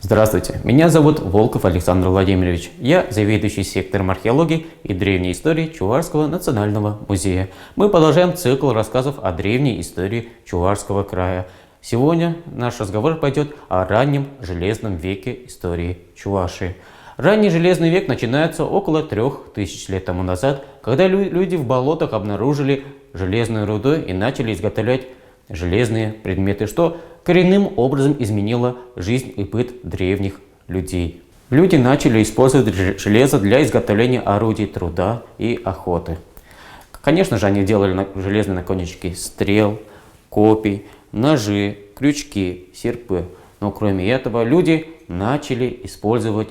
Здравствуйте, меня зовут Волков Александр Владимирович. Я заведующий сектором археологии и древней истории Чувашского национального музея. Мы продолжаем цикл рассказов о древней истории Чувашского края. Сегодня наш разговор пойдет о раннем железном веке истории Чувашии. Ранний железный век начинается около 3000 лет тому назад, когда люди в болотах обнаружили железную руду и начали изготовлять железные предметы, что коренным образом изменило жизнь и быт древних людей. Люди начали использовать железо для изготовления орудий труда и охоты. Конечно же, они делали железные наконечники стрел, копий, ножи, крючки, серпы. Но кроме этого, люди начали использовать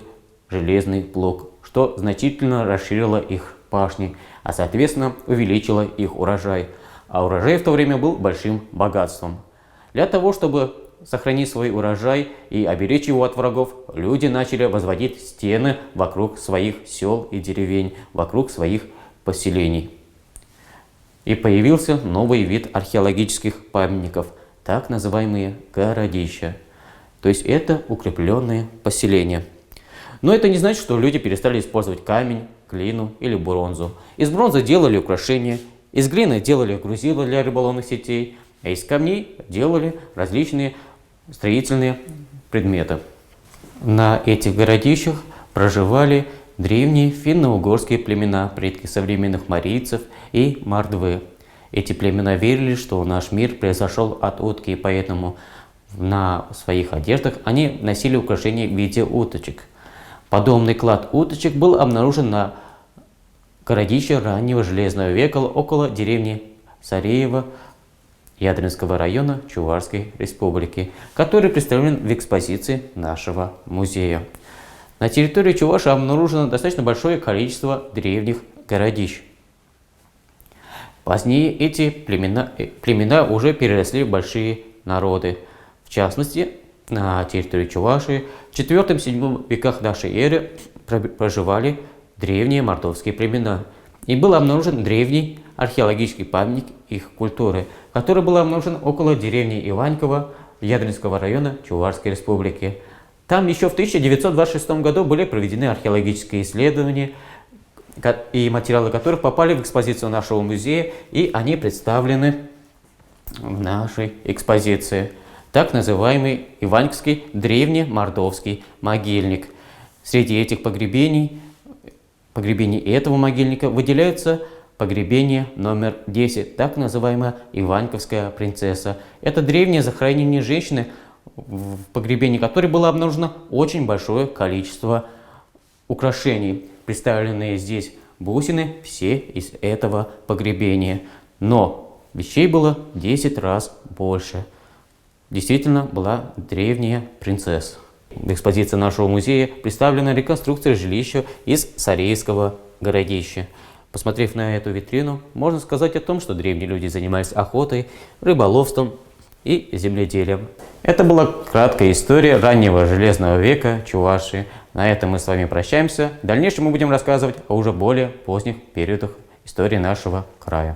железный плуг, что значительно расширило их пашни, а соответственно увеличило их урожай. А урожай в то время был большим богатством. Для того, чтобы сохранить свой урожай и оберечь его от врагов, люди начали возводить стены вокруг своих сел и деревень, вокруг своих поселений. И появился новый вид археологических памятников, так называемые городища. То есть это укрепленные поселения. Но это не значит, что люди перестали использовать камень, глину или бронзу. Из бронзы делали украшения, из глины делали грузила для рыболовных сетей, а из камней делали различные строительные предметы. На этих городищах проживали древние финно-угорские племена, предки современных марийцев и мордвы. Эти племена верили, что наш мир произошел от утки, и поэтому на своих одеждах они носили украшения в виде уточек. Подобный клад уточек был обнаружен на городище раннего железного века около деревни Сареево Ядринского района Чувашской республики, который представлен в экспозиции нашего музея. На территории Чувашии обнаружено достаточно большое количество древних городищ. Позднее эти племена уже переросли в большие народы. В частности, на территории Чувашии в IV-VII веках нашей эры проживали древние мордовские племена. И был обнаружен древний археологический памятник их культуры, который был обнаружен около деревни Иваньково Ядринского района Чувашской республики. Там еще в 1926 году были проведены археологические исследования, и материалы которых попали в экспозицию нашего музея, и они представлены в нашей экспозиции. Так называемый Иваньковский древнемордовский могильник. Среди этих погребений этого могильника выделяется погребение номер 10, так называемая Иваньковская принцесса. Это древнее захоронение женщины, в погребении которой было обнаружено очень большое количество украшений. Представленные здесь бусины все из этого погребения. Но вещей было 10 раз больше. Действительно была древняя принцесса. В экспозиции нашего музея представлена реконструкция жилища из Сарейского городища. Посмотрев на эту витрину, можно сказать о том, что древние люди занимались охотой, рыболовством и земледелием. Это была краткая история раннего железного века Чувашии. На этом мы с вами прощаемся. В дальнейшем мы будем рассказывать о уже более поздних периодах истории нашего края.